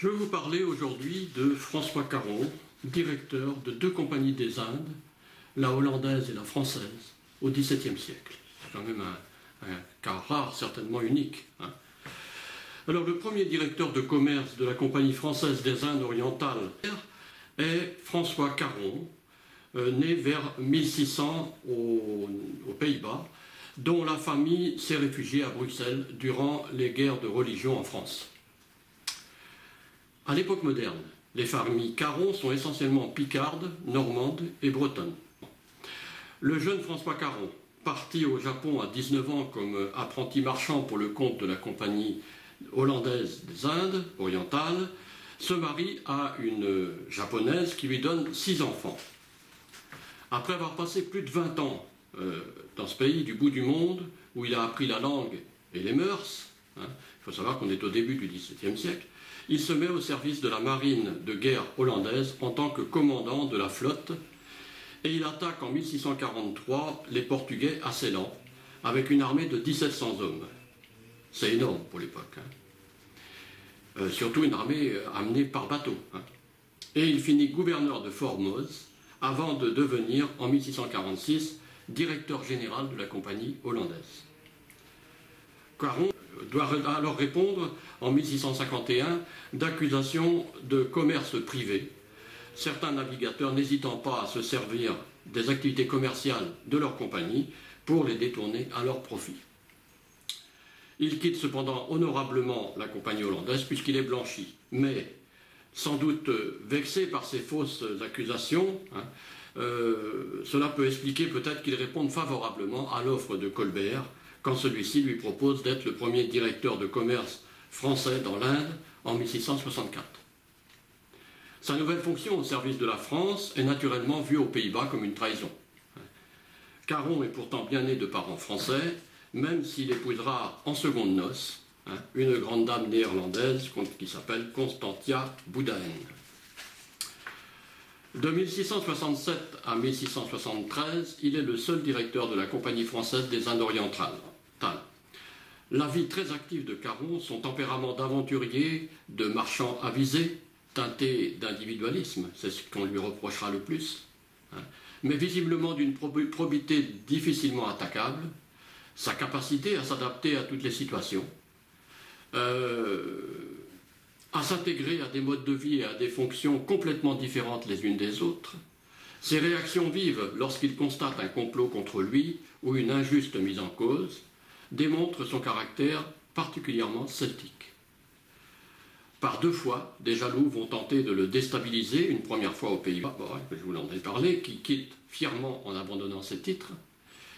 Je vais vous parler aujourd'hui de François Caron, directeur de deux compagnies des Indes, la hollandaise et la française, au XVIIe siècle. C'est quand même un cas rare, certainement unique. Alors, le premier directeur de commerce de la Compagnie française des Indes orientales est François Caron, né vers 1600 aux Pays-Bas, dont la famille s'est réfugiée à Bruxelles durant les guerres de religion en France. À l'époque moderne, les familles Caron sont essentiellement picardes, normandes et bretonnes. Le jeune François Caron, parti au Japon à 19 ans comme apprenti marchand pour le compte de la Compagnie hollandaise des Indes orientales, se marie à une japonaise qui lui donne 6 enfants. Après avoir passé plus de 20 ans dans ce pays du bout du monde, où il a appris la langue et les mœurs, il faut savoir qu'on est au début du XVIIe siècle, il se met au service de la marine de guerre hollandaise en tant que commandant de la flotte, et il attaque en 1643 les Portugais à Ceylan, avec une armée de 1700 hommes. C'est énorme pour l'époque. Surtout une armée amenée par bateau. Et il finit gouverneur de Formose, avant de devenir, en 1646, directeur général de la compagnie hollandaise. Caron doit alors répondre, en 1651, d'accusations de commerce privé, certains navigateurs n'hésitant pas à se servir des activités commerciales de leur compagnie pour les détourner à leur profit. Il quitte cependant honorablement la compagnie hollandaise puisqu'il est blanchi, mais sans doute vexé par ces fausses accusations, cela peut expliquer peut-être qu'il réponde favorablement à l'offre de Colbert quand celui-ci lui propose d'être le premier directeur de commerce français dans l'Inde en 1664. Sa nouvelle fonction au service de la France est naturellement vue aux Pays-Bas comme une trahison. Caron est pourtant bien né de parents français, même s'il épousera en seconde noces une grande dame néerlandaise qui s'appelle Constantia Boudhaen. De 1667 à 1673, il est le seul directeur de la Compagnie française des Indes orientales. La vie très active de Caron, son tempérament d'aventurier, de marchand avisé, teinté d'individualisme, c'est ce qu'on lui reprochera le plus, mais visiblement d'une probité difficilement attaquable, sa capacité à s'adapter à toutes les situations, à s'intégrer à des modes de vie et à des fonctions complètement différentes les unes des autres, ses réactions vives lorsqu'il constate un complot contre lui ou une injuste mise en cause, démontrent son caractère particulièrement sceptique. Par 2 fois, des jaloux vont tenter de le déstabiliser, une première fois aux Pays-Bas, je vous en ai parlé, qui quitte fièrement en abandonnant ses titres,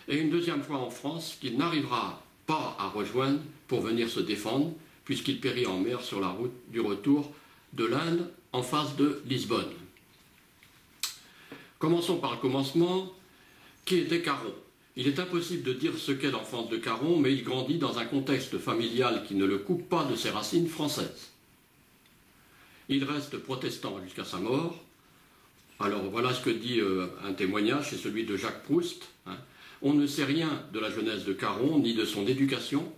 et une deuxième fois en France, qu'il n'arrivera pas à rejoindre pour venir se défendre, puisqu'il périt en mer sur la route du retour de l'Inde en face de Lisbonne. Commençons par le commencement. Qui était Caron? Il est impossible de dire ce qu'est l'enfance de Caron, mais il grandit dans un contexte familial qui ne le coupe pas de ses racines françaises. Il reste protestant jusqu'à sa mort. Alors voilà ce que dit un témoignage, c'est celui de Jacques Proust. On ne sait rien de la jeunesse de Caron, ni de son éducation.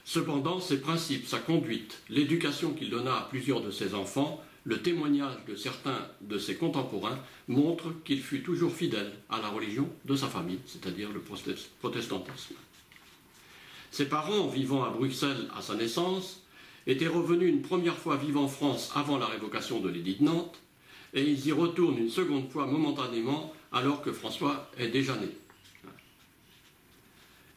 Cependant, ses principes, sa conduite, l'éducation qu'il donna à plusieurs de ses enfants, le témoignage de certains de ses contemporains montrent qu'il fut toujours fidèle à la religion de sa famille, c'est-à-dire le protestantisme. Ses parents, vivant à Bruxelles à sa naissance, étaient revenus une première fois vivre en France avant la révocation de l'édit de Nantes, et ils y retournent une seconde fois momentanément alors que François est déjà né.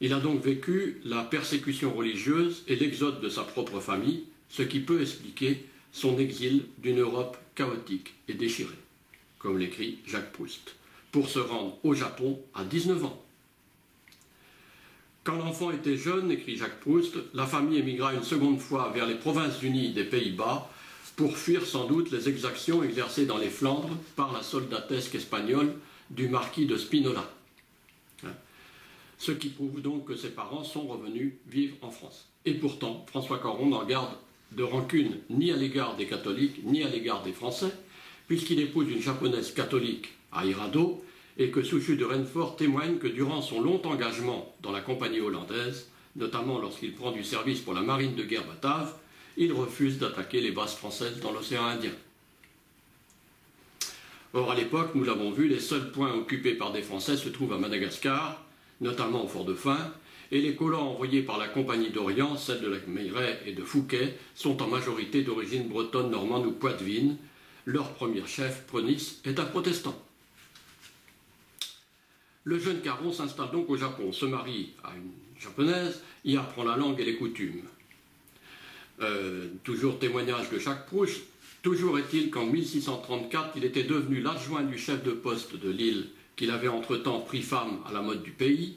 Il a donc vécu la persécution religieuse et l'exode de sa propre famille, ce qui peut expliquer son exil d'une Europe chaotique et déchirée, comme l'écrit Jacques Proust, pour se rendre au Japon à 19 ans. Quand l'enfant était jeune, écrit Jacques Proust, la famille émigra une seconde fois vers les Provinces-Unies des Pays-Bas pour fuir sans doute les exactions exercées dans les Flandres par la soldatesque espagnole du marquis de Spinola. Ce qui prouve donc que ses parents sont revenus vivre en France. Et pourtant, François Caron n'en garde de rancune ni à l'égard des catholiques, ni à l'égard des Français, puisqu'il épouse une japonaise catholique à Hirado, et que Souchu de Renfort témoigne que durant son long engagement dans la compagnie hollandaise, notamment lorsqu'il prend du service pour la marine de guerre batave, il refuse d'attaquer les bases françaises dans l'océan Indien. Or, à l'époque, nous l'avons vu, les seuls points occupés par des Français se trouvent à Madagascar, notamment au Fort-Dauphin, et les colons envoyés par la Compagnie d'Orient, celles de la Meilleraye et de Fouquet, sont en majorité d'origine bretonne, normande ou poitevine. Leur premier chef, Preunis, est un protestant. Le jeune Caron s'installe donc au Japon, se marie à une japonaise, y apprend la langue et les coutumes. Toujours témoignage de Jacques Proust. Toujours est-il qu'en 1634, il était devenu l'adjoint du chef de poste de l'île, qu'il avait entre-temps pris femme à la mode du pays,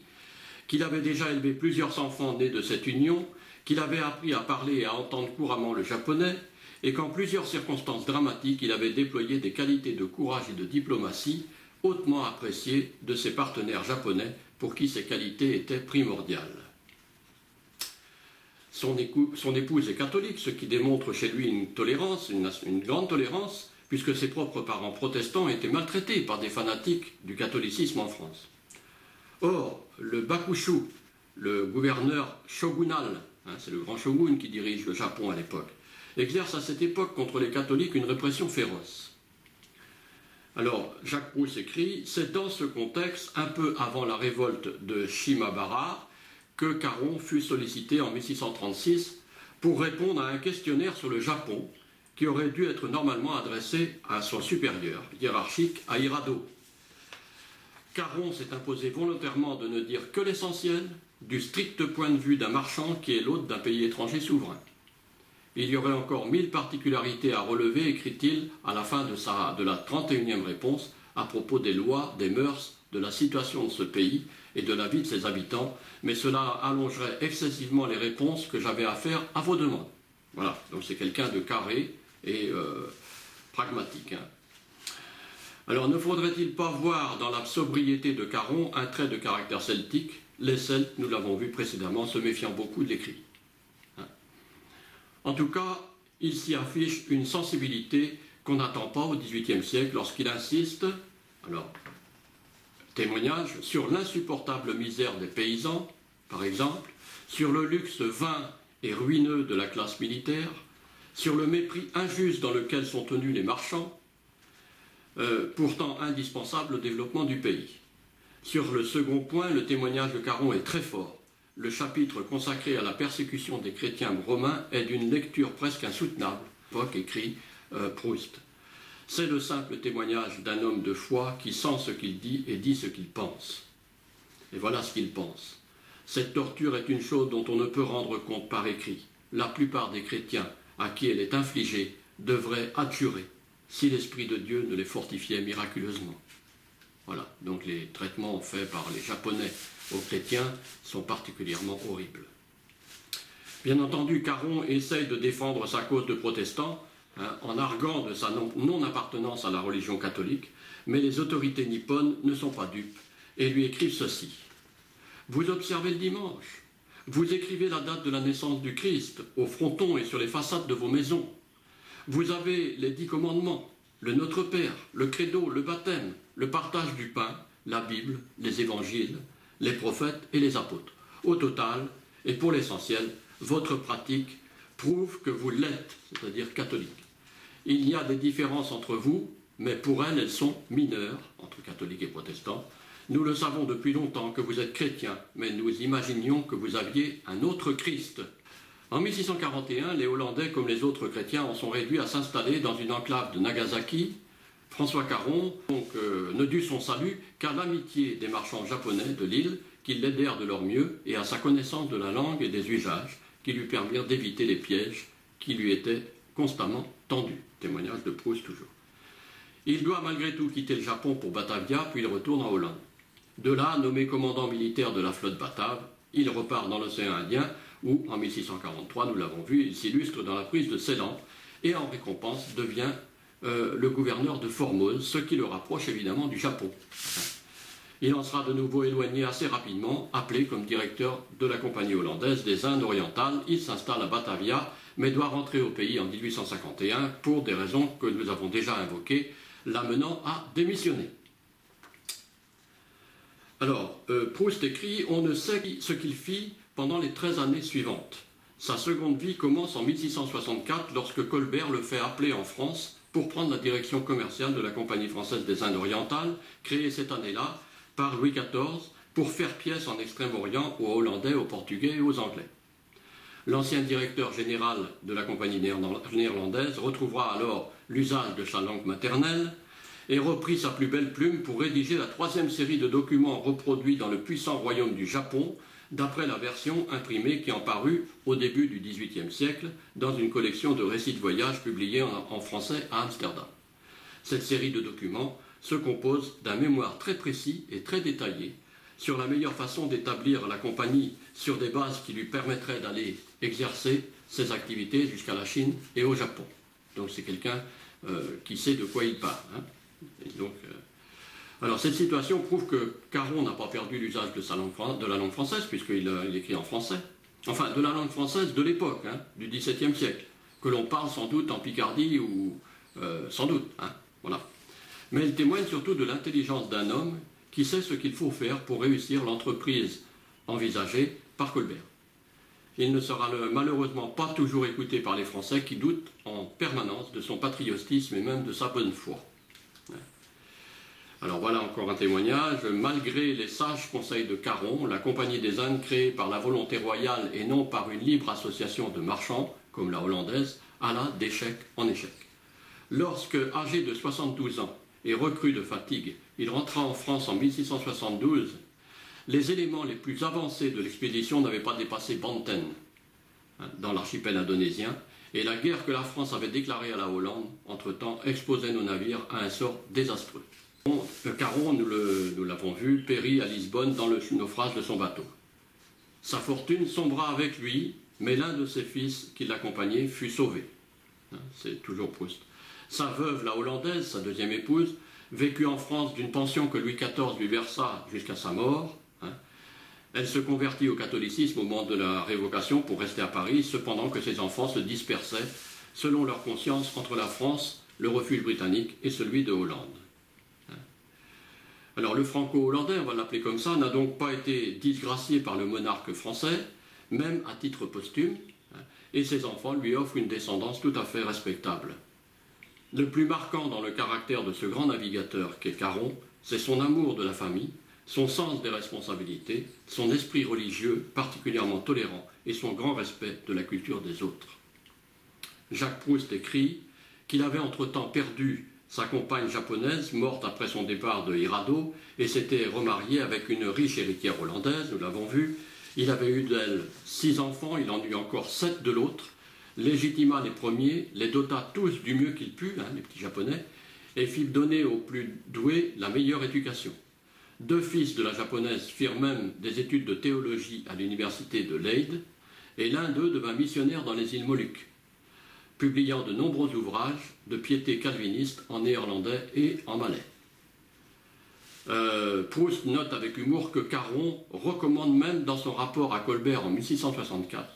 qu'il avait déjà élevé plusieurs enfants nés de cette union, qu'il avait appris à parler et à entendre couramment le japonais, et qu'en plusieurs circonstances dramatiques, il avait déployé des qualités de courage et de diplomatie hautement appréciées de ses partenaires japonais, pour qui ces qualités étaient primordiales. Son épouse est catholique, ce qui démontre chez lui une tolérance, une grande tolérance, puisque ses propres parents protestants étaient maltraités par des fanatiques du catholicisme en France. Or, le Bakushu, le gouverneur shogunal, c'est le grand shogun qui dirige le Japon à l'époque, exerce à cette époque contre les catholiques une répression féroce. Alors, Jacques Proust écrit « C'est dans ce contexte, un peu avant la révolte de Shimabara, que Caron fut sollicité en 1636 pour répondre à un questionnaire sur le Japon qui aurait dû être normalement adressé à son supérieur hiérarchique, à Hirado. Caron s'est imposé volontairement de ne dire que l'essentiel du strict point de vue d'un marchand qui est l'hôte d'un pays étranger souverain. Il y aurait encore 1000 particularités à relever, écrit-il à la fin de la 31e réponse à propos des lois, des mœurs, de la situation de ce pays et de la vie de ses habitants, mais cela allongerait excessivement les réponses que j'avais à faire à vos demandes. Voilà, donc c'est quelqu'un de carré et pragmatique. Alors ne faudrait-il pas voir dans la sobriété de Caron un trait de caractère celtique? Les Celtes, nous l'avons vu précédemment, se méfiant beaucoup de l'écrit. En tout cas, il s'y affiche une sensibilité qu'on n'attend pas au XVIIIe siècle lorsqu'il insiste, alors, témoignage, sur l'insupportable misère des paysans, par exemple, sur le luxe vain et ruineux de la classe militaire, sur le mépris injuste dans lequel sont tenus les marchands, pourtant indispensable au développement du pays. Sur le second point, le témoignage de Caron est très fort. Le chapitre consacré à la persécution des chrétiens romains est d'une lecture presque insoutenable, écrit Proust. C'est le simple témoignage d'un homme de foi qui sent ce qu'il dit et dit ce qu'il pense. Et voilà ce qu'il pense. Cette torture est une chose dont on ne peut rendre compte par écrit. La plupart des chrétiens à qui elle est infligée devraient adjurer si l'Esprit de Dieu ne les fortifiait miraculeusement. Voilà, donc les traitements faits par les Japonais aux chrétiens sont particulièrement horribles. Bien entendu, Caron essaye de défendre sa cause de protestant, en arguant de sa non-appartenance à la religion catholique, mais les autorités nippones ne sont pas dupes et lui écrivent ceci. Vous observez le dimanche, vous écrivez la date de la naissance du Christ au fronton et sur les façades de vos maisons. Vous avez les 10 commandements, le Notre Père, le credo, le baptême, le partage du pain, la Bible, les évangiles, les prophètes et les apôtres. Au total, et pour l'essentiel, votre pratique prouve que vous l'êtes, c'est-à dire catholique. Il y a des différences entre vous, mais pour elles sont mineures, entre catholiques et protestants. Nous le savons depuis longtemps que vous êtes chrétiens, mais nous imaginions que vous aviez un autre Christ. En 1641, les Hollandais, comme les autres chrétiens, en sont réduits à s'installer dans une enclave de Nagasaki. François Caron ne dut son salut qu'à l'amitié des marchands japonais de l'île, qui l'aidèrent de leur mieux, et à sa connaissance de la langue et des usages, qui lui permirent d'éviter les pièges qui lui étaient constamment tendus. Témoignage de Proust toujours. Il doit malgré tout quitter le Japon pour Batavia, puis il retourne en Hollande. De là, nommé commandant militaire de la flotte batave, il repart dans l'océan Indien, où, en 1643, nous l'avons vu, il s'illustre dans la prise de Ceylan, et en récompense devient le gouverneur de Formose, ce qui le rapproche évidemment du Japon. Il en sera de nouveau éloigné assez rapidement, appelé comme directeur de la Compagnie hollandaise des Indes orientales. Il s'installe à Batavia, mais doit rentrer au pays en 1851 pour des raisons que nous avons déjà invoquées, l'amenant à démissionner. Alors, Proust écrit « On ne sait ce qu'il fit pendant les 13 années suivantes. Sa seconde vie commence en 1664 lorsque Colbert le fait appeler en France pour prendre la direction commerciale de la Compagnie française des Indes orientales, créée cette année-là par Louis XIV pour faire pièce en Extrême-Orient aux Hollandais, aux Portugais et aux Anglais. L'ancien directeur général de la Compagnie néerlandaise retrouvera alors l'usage de sa langue maternelle et reprit sa plus belle plume pour rédiger la troisième série de documents reproduits dans le puissant royaume du Japon, d'après la version imprimée qui en parut au début du XVIIIe siècle dans une collection de récits de voyage publiés en français à Amsterdam. Cette série de documents se compose d'un mémoire très précis et très détaillé sur la meilleure façon d'établir la compagnie sur des bases qui lui permettraient d'aller exercer ses activités jusqu'à la Chine et au Japon. Donc c'est quelqu'un qui sait de quoi il parle. Hein. Alors cette situation prouve que Caron n'a pas perdu l'usage de la langue française, puisqu'il écrit en français. Enfin, de la langue française de l'époque, hein, du XVIIe siècle, que l'on parle sans doute en Picardie ou sans doute. Hein, voilà. Mais elle témoigne surtout de l'intelligence d'un homme qui sait ce qu'il faut faire pour réussir l'entreprise envisagée par Colbert. Il ne sera malheureusement pas toujours écouté par les Français qui doutent en permanence de son patriotisme et même de sa bonne foi. Alors voilà encore un témoignage. Malgré les sages conseils de Caron, la Compagnie des Indes, créée par la volonté royale et non par une libre association de marchands, comme la hollandaise, alla d'échec en échec. Lorsque, âgé de 72 ans et recru de fatigue, il rentra en France en 1672, les éléments les plus avancés de l'expédition n'avaient pas dépassé Banten, dans l'archipel indonésien, et la guerre que la France avait déclarée à la Hollande, entre-temps, exposait nos navires à un sort désastreux. Caron, nous l'avons vu, périt à Lisbonne dans le naufrage de son bateau. Sa fortune sombra avec lui, mais l'un de ses fils qui l'accompagnait fut sauvé. C'est toujours Proust. Sa veuve, la hollandaise, sa deuxième épouse, vécut en France d'une pension que Louis XIV lui versa jusqu'à sa mort. Elle se convertit au catholicisme au moment de la Révocation pour rester à Paris, cependant que ses enfants se dispersaient, selon leur conscience, entre la France, le refuge britannique et celui de Hollande. Alors le franco-hollandais, on va l'appeler comme ça, n'a donc pas été disgracié par le monarque français, même à titre posthume, et ses enfants lui offrent une descendance tout à fait respectable. Le plus marquant dans le caractère de ce grand navigateur qu'est Caron, c'est son amour de la famille, son sens des responsabilités, son esprit religieux particulièrement tolérant et son grand respect de la culture des autres. Jacques Proust écrit qu'il avait entre-temps perdu sa compagne japonaise, morte après son départ de Hirado, et s'était remarié avec une riche héritière hollandaise, nous l'avons vu. Il avait eu d'elle 6 enfants, il en eut encore 7 de l'autre, légitima les premiers, les dota tous du mieux qu'il put, les petits japonais, et fit donner aux plus doués la meilleure éducation. 2 fils de la japonaise firent même des études de théologie à l'université de Leyde, et l'un d'eux devint missionnaire dans les îles Moluques, publiant de nombreux ouvrages de piété calviniste en néerlandais et en malais. Proust note avec humour que Caron recommande même dans son rapport à Colbert en 1664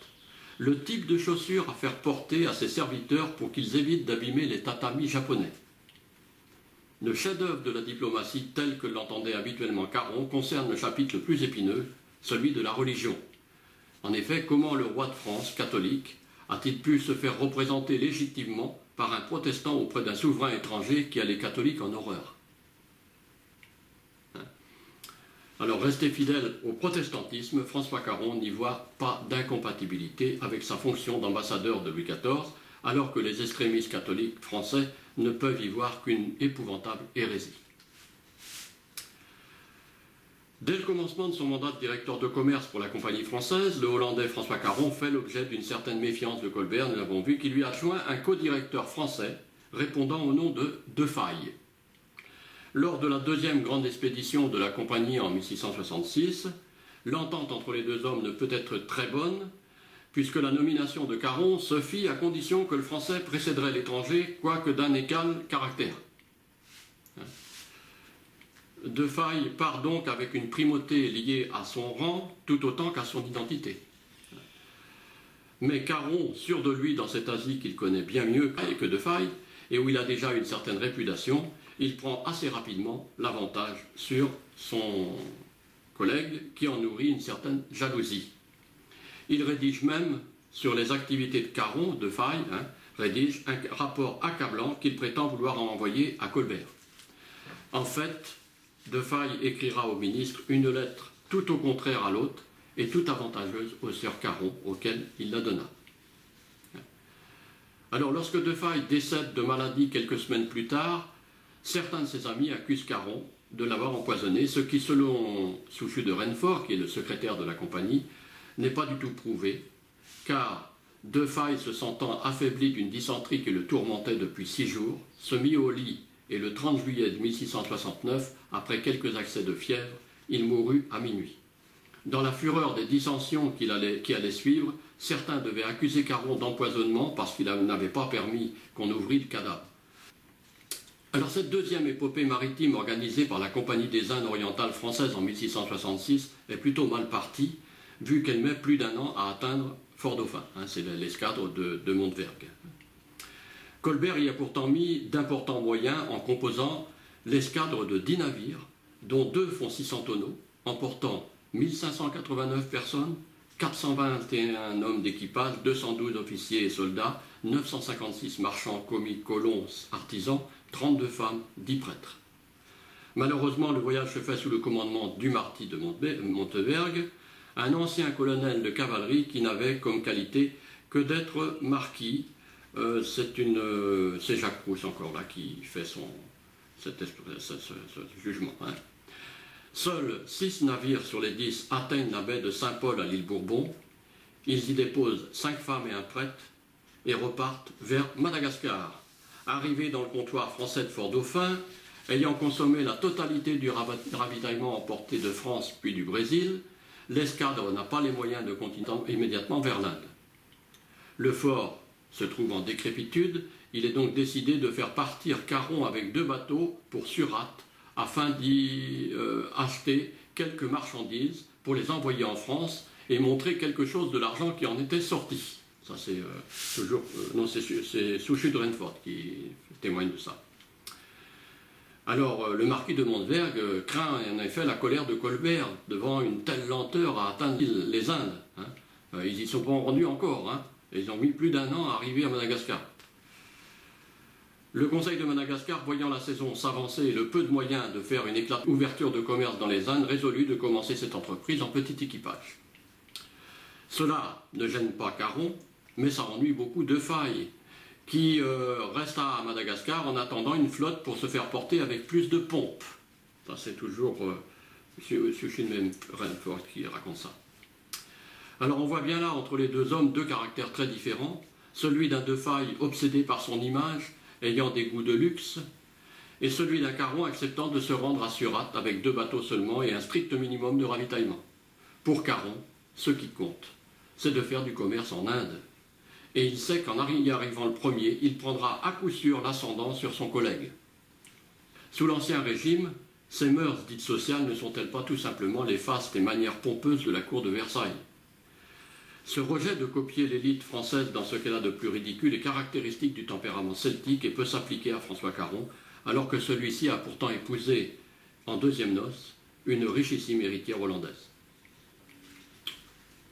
le type de chaussures à faire porter à ses serviteurs pour qu'ils évitent d'abîmer les tatamis japonais. Le chef-d'œuvre de la diplomatie tel que l'entendait habituellement Caron concerne le chapitre le plus épineux, celui de la religion. En effet, comment le roi de France, catholique, a-t-il pu se faire représenter légitimement par un protestant auprès d'un souverain étranger qui a les catholiques en horreur? Alors, resté fidèle au protestantisme, François Caron n'y voit pas d'incompatibilité avec sa fonction d'ambassadeur de Louis XIV, alors que les extrémistes catholiques français ne peuvent y voir qu'une épouvantable hérésie. Dès le commencement de son mandat de directeur de commerce pour la Compagnie française, le Hollandais François Caron fait l'objet d'une certaine méfiance de Colbert, nous l'avons vu, qui lui adjoint un co-directeur français répondant au nom de Defaille. Lors de la deuxième grande expédition de la Compagnie en 1666, l'entente entre les deux hommes ne peut être très bonne, puisque la nomination de Caron se fit à condition que le français précéderait l'étranger, quoique d'un égal caractère. Defaille part donc avec une primauté liée à son rang, tout autant qu'à son identité. Mais Caron, sûr de lui dans cette Asie qu'il connaît bien mieux que Defaille, et où il a déjà une certaine réputation, il prend assez rapidement l'avantage sur son collègue qui en nourrit une certaine jalousie. Il rédige même sur les activités de Caron, de Faye, rédige un rapport accablant qu'il prétend vouloir en envoyer à Colbert. En fait, de Faye écrira au ministre une lettre tout au contraire à l'autre et tout avantageuse au sieur Caron, auquel il la donna. Alors, lorsque de Faye décède de maladie quelques semaines plus tard, certains de ses amis accusent Caron de l'avoir empoisonné, ce qui, selon Souchu de Renfort, qui est le secrétaire de la compagnie, n'est pas du tout prouvé, car de Faye, se sentant affaibli d'une dysenterie qui le tourmentait depuis 6 jours, se mit au lit et le 30 juillet 1669, après quelques accès de fièvre, il mourut à minuit. Dans la fureur des dissensions qui allaient suivre, certains devaient accuser Caron d'empoisonnement parce qu'il n'avait pas permis qu'on ouvrît le cadavre. Alors cette deuxième épopée maritime organisée par la Compagnie des Indes orientales françaises en 1666 est plutôt mal partie, vu qu'elle met plus d'1 an à atteindre Fort-Dauphin, c'est l'escadre de Montevergue. Colbert y a pourtant mis d'importants moyens en composant l'escadre de 10 navires, dont 2 font 600 tonneaux, emportant 1589 personnes, 421 hommes d'équipage, 212 officiers et soldats, 956 marchands, commis, colons, artisans, 32 femmes, 10 prêtres. Malheureusement, le voyage se fait sous le commandement du marquis de Montevergue, un ancien colonel de cavalerie qui n'avait comme qualité que d'être marquis. C'est Jacques Proust encore là qui fait ce jugement. Seuls 6 navires sur les 10 atteignent la baie de Saint-Paul à l'île Bourbon. Ils y déposent 5 femmes et un prêtre et repartent vers Madagascar. Arrivés dans le comptoir français de Fort-Dauphin, ayant consommé la totalité du ravitaillement emporté de France puis du Brésil, l'escadre n'a pas les moyens de continuer immédiatement vers l'Inde. Le fort se trouve en décrépitude, il est donc décidé de faire partir Caron avec 2 bateaux pour Surat, afin d'y acheter quelques marchandises pour les envoyer en France et montrer quelque chose de l'argent qui en était sorti. Ça c'est toujours... non, c'est Souchu de Renfort qui témoigne de ça. Alors, le marquis de Montevergue craint en effet la colère de Colbert devant une telle lenteur à atteindre les Indes. Ils n'y sont pas rendus encore. Ils ont mis plus d'1 an à arriver à Madagascar. Le conseil de Madagascar, voyant la saison s'avancer et le peu de moyens de faire une éclatante ouverture de commerce dans les Indes, résolut de commencer cette entreprise en petit équipage. Cela ne gêne pas Caron, mais ça ennuie beaucoup de Faye, qui resta à Madagascar en attendant une flotte pour se faire porter avec plus de pompe. Ça, c'est toujours M. Renfort qui raconte ça. Alors on voit bien là, entre les 2 hommes, 2 caractères très différents. Celui d'un de Faye obsédé par son image, ayant des goûts de luxe, et celui d'un Caron acceptant de se rendre à Surat avec 2 bateaux seulement et un strict minimum de ravitaillement. Pour Caron, ce qui compte, c'est de faire du commerce en Inde. Et il sait qu'en y arrivant le premier, il prendra à coup sûr l'ascendant sur son collègue. Sous l'Ancien Régime, ces mœurs dites sociales ne sont-elles pas tout simplement les fastes et manières pompeuses de la cour de Versailles? Ce rejet de copier l'élite française dans ce qu'elle a de plus ridicule est caractéristique du tempérament celtique et peut s'appliquer à François Caron, alors que celui-ci a pourtant épousé, en 2e noces, une richissime héritière hollandaise.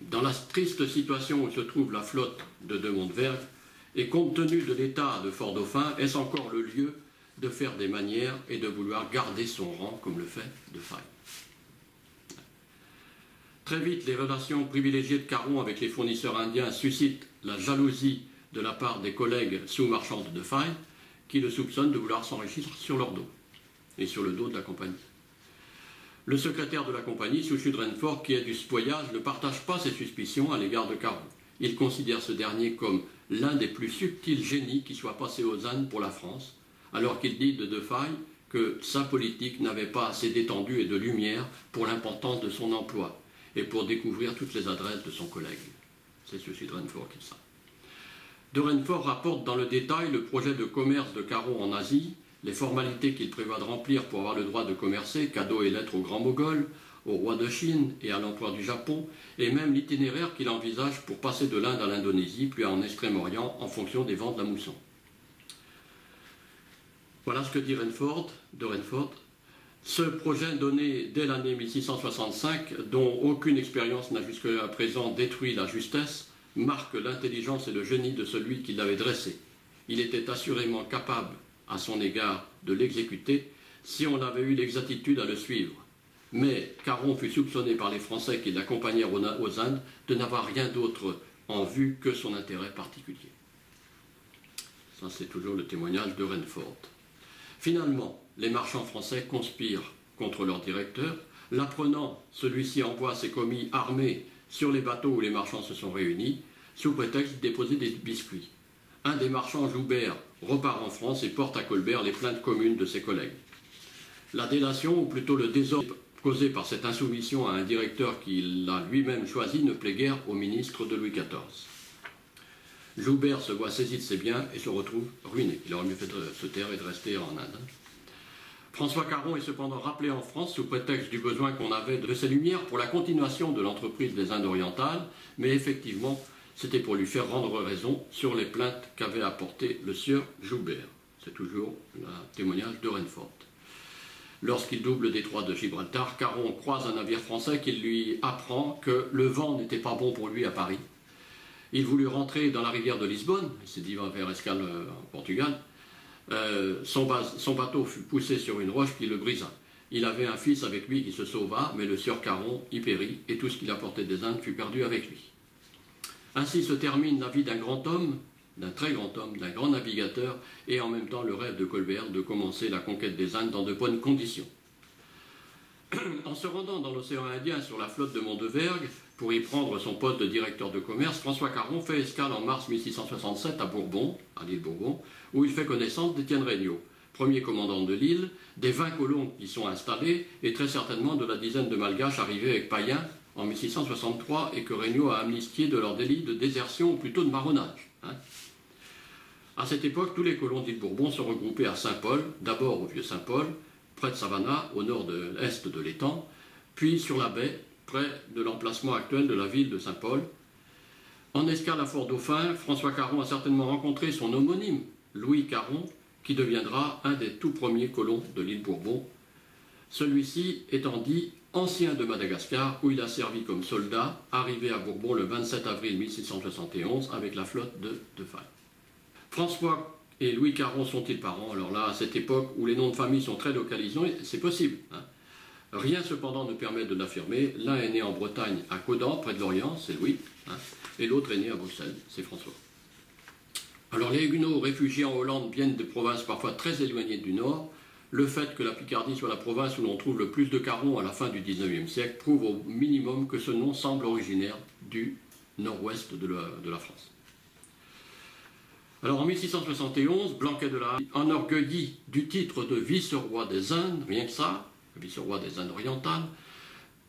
Dans la triste situation où se trouve la flotte de Montevergue, et compte tenu de l'état de Fort-Dauphin, est-ce encore le lieu de faire des manières et de vouloir garder son rang comme le fait de Faye? Très vite, les relations privilégiées de Caron avec les fournisseurs indiens suscitent la jalousie de la part des collègues sous-marchands de Faye, qui le soupçonnent de vouloir s'enrichir sur leur dos et sur le dos de la compagnie. Le secrétaire de la compagnie, Souchu de Renfort, qui est du voyage, ne partage pas ses suspicions à l'égard de Caron. Il considère ce dernier comme l'un des plus subtils génies qui soit passé aux Indes pour la France, alors qu'il dit de Faye que sa politique n'avait pas assez d'étendue et de lumière pour l'importance de son emploi et pour découvrir toutes les adresses de son collègue. C'est Souchu de Renfort qui dit ça. De Renfort rapporte dans le détail le projet de commerce de Caron en Asie, les formalités qu'il prévoit de remplir pour avoir le droit de commercer, cadeaux et lettres au grand Mogol, au roi de Chine et à l'empereur du Japon, et même l'itinéraire qu'il envisage pour passer de l'Inde à l'Indonésie, puis en Extrême-Orient, en fonction des ventes de la mousson. Voilà ce que dit de Renfort. Ce projet donné dès l'année 1665, dont aucune expérience n'a jusqu'à présent détruit la justesse, marque l'intelligence et le génie de celui qui l'avait dressé. Il était assurément capable, à son égard, de l'exécuter, si on avait eu l'exactitude à le suivre. Mais Caron fut soupçonné par les Français qui l'accompagnèrent aux Indes de n'avoir rien d'autre en vue que son intérêt particulier. Ça, c'est toujours le témoignage de Renfort. Finalement, les marchands français conspirent contre leur directeur. L'apprenant, celui-ci envoie ses commis armés sur les bateaux où les marchands se sont réunis, sous prétexte de déposer des biscuits. Un des marchands, Joubert, repart en France et porte à Colbert les plaintes communes de ses collègues. La délation, ou plutôt le désordre causé par cette insoumission à un directeur qu'il a lui-même choisi, ne plaît guère au ministre de Louis XIV. Joubert se voit saisi de ses biens et se retrouve ruiné. Il aurait mieux fait de se taire et de rester en Inde. François Caron est cependant rappelé en France sous prétexte du besoin qu'on avait de ses lumières pour la continuation de l'entreprise des Indes orientales, mais effectivement, c'était pour lui faire rendre raison sur les plaintes qu'avait apportées le sieur Joubert. C'est toujours un témoignage de Renfort. Lorsqu'il double le détroit de Gibraltar, Caron croise un navire français qui lui apprend que le vent n'était pas bon pour lui à Paris. Il voulut rentrer dans la rivière de Lisbonne, il s'est dit vers escale en Portugal. Son bateau fut poussé sur une roche qui le brisa. Il avait un fils avec lui qui se sauva, mais le sieur Caron y périt et tout ce qu'il apportait des Indes fut perdu avec lui. Ainsi se termine la vie d'un grand homme, d'un très grand homme, d'un grand navigateur et en même temps le rêve de Colbert de commencer la conquête des Indes dans de bonnes conditions. En se rendant dans l'océan Indien sur la flotte de Mondevergue pour y prendre son poste de directeur de commerce, François Caron fait escale en mars 1667 à Bourbon, à l'île Bourbon, où il fait connaissance d'Étienne Regnault, premier commandant de l'île, des 20 colons qui sont installés et très certainement de la dizaine de Malgaches arrivés avec Payen en 1663 et que Regnault a amnistié de leur délit de désertion ou plutôt de marronnage. À cette époque, tous les colons d'île Bourbon sont regroupés à Saint-Paul, d'abord au Vieux-Saint-Paul, près de Savannah, au nord-est de l'étang, puis sur la baie, près de l'emplacement actuel de la ville de Saint-Paul. En escale à Fort-Dauphin, François Caron a certainement rencontré son homonyme, Louis Caron, qui deviendra un des tout premiers colons de l'île Bourbon. Celui-ci étant dit ancien de Madagascar, où il a servi comme soldat, arrivé à Bourbon le 27 avril 1671 avec la flotte de Defal. François et Louis Caron sont-ils parents? Alors là, à cette époque où les noms de famille sont très localisés, c'est possible. Rien cependant ne permet de l'affirmer. L'un est né en Bretagne, à Caudan, près de Lorient, c'est Louis, et l'autre est né à Bruxelles, c'est François. Alors les Huguenots réfugiés en Hollande viennent de provinces parfois très éloignées du nord. Le fait que la Picardie soit la province où l'on trouve le plus de Carons à la fin du XIXe siècle prouve au minimum que ce nom semble originaire du nord-ouest de la France. Alors en 1671, Blanquet de la Haye, enorgueilli du titre de vice-roi des Indes, rien que ça, vice-roi des Indes orientales,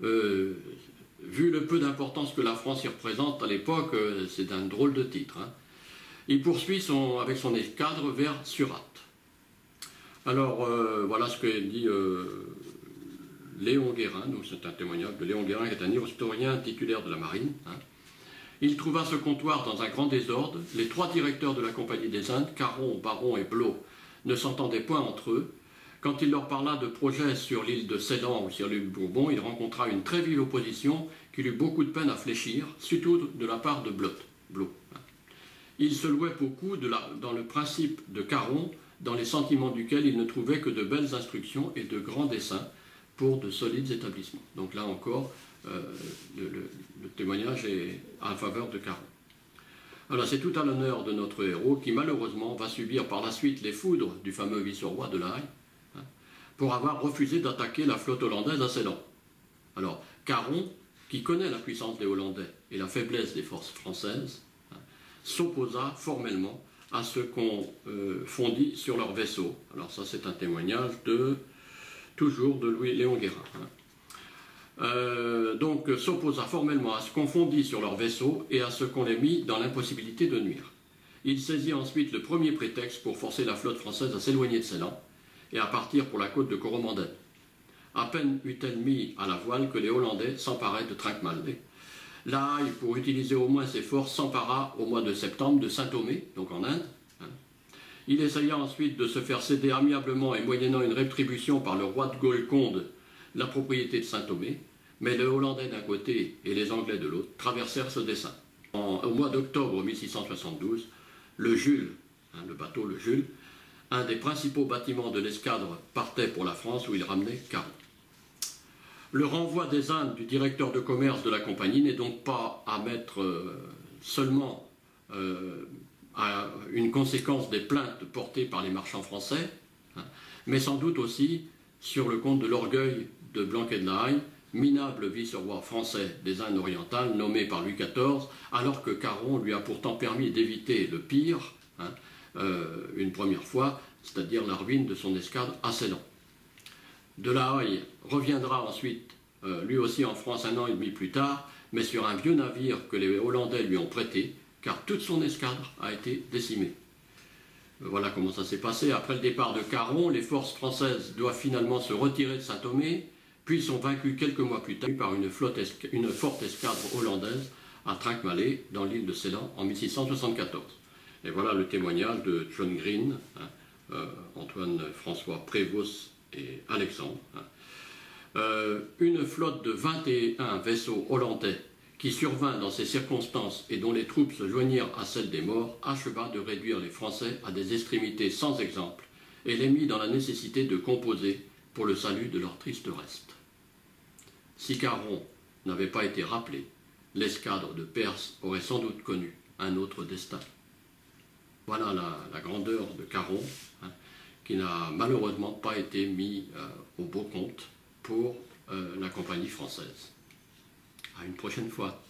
vu le peu d'importance que la France y représente à l'époque, c'est un drôle de titre. Il poursuit avec son escadre vers Surat. Alors voilà ce que dit Léon Guérin, donc c'est un témoignage de Léon Guérin qui est un historien titulaire de la marine. Il trouva ce comptoir dans un grand désordre. Les trois directeurs de la Compagnie des Indes, Caron, Baron et Blot, ne s'entendaient point entre eux. Quand il leur parla de projets sur l'île de Ceylan ou sur l'île Bourbon, il rencontra une très vive opposition qu'il eut beaucoup de peine à fléchir, surtout de la part de Blot. Il se louait beaucoup dans le principe de Caron, dans les sentiments duquel il ne trouvait que de belles instructions et de grands desseins pour de solides établissements. Donc là encore, le témoignage est en faveur de Caron. Alors c'est tout à l'honneur de notre héros qui malheureusement va subir par la suite les foudres du fameux vice-roi de la Haye pour avoir refusé d'attaquer la flotte hollandaise à Ceylan. Alors Caron, qui connaît la puissance des Hollandais et la faiblesse des forces françaises, s'opposa formellement à ce qu'on fondit sur leurs vaisseaux. Alors ça c'est un témoignage toujours de Léon Guérin. Donc s'opposa formellement à ce qu'on fondit sur leurs vaisseaux et à ce qu'on les mit dans l'impossibilité de nuire. Il saisit ensuite le premier prétexte pour forcer la flotte française à s'éloigner de Ceylan et à partir pour la côte de Coromandel. À peine eut-elle mis à la voile que les Hollandais s'emparaient de Trinquemalvé. La Haye, pour utiliser au moins ses forces, s'empara au mois de septembre de Saint-Thomé, donc en Inde. Il essaya ensuite de se faire céder amiablement et moyennant une rétribution par le roi de Golconde la propriété de Saint-Thomé, mais les Hollandais d'un côté et les Anglais de l'autre traversèrent ce dessein. Au mois d'octobre 1672, le Jules, le bateau le Jules, un des principaux bâtiments de l'escadre, partait pour la France où il ramenait Caron. Le renvoi des Indes du directeur de commerce de la compagnie n'est donc pas à mettre seulement à une conséquence des plaintes portées par les marchands français, mais sans doute aussi sur le compte de l'orgueil de Blanquet de la Haye, minable vice-roi français des Indes orientales nommé par Louis XIV, alors que Caron lui a pourtant permis d'éviter le pire, une première fois, c'est-à-dire la ruine de son escadre à Ceylan. De la Haye reviendra ensuite, lui aussi en France 1 an et demi plus tard, mais sur un vieux navire que les Hollandais lui ont prêté, car toute son escadre a été décimée. Voilà comment ça s'est passé. Après le départ de Caron, les forces françaises doivent finalement se retirer de Saint-Thomé, puis sont vaincues quelques mois plus tard par une forte escadre hollandaise à Trinquemalé, dans l'île de Ceylan, en 1674. Et voilà le témoignage de John Green, Antoine François Prévost et Alexandre. Une flotte de 21 vaisseaux hollandais qui survint dans ces circonstances et dont les troupes se joignirent à celles des morts, acheva de réduire les Français à des extrémités sans exemple et les mit dans la nécessité de composer pour le salut de leur triste reste. Si Caron n'avait pas été rappelé, l'escadre de Perse aurait sans doute connu un autre destin. Voilà la grandeur de Caron, qui n'a malheureusement pas été mis au beau compte pour la compagnie française. À une prochaine fois.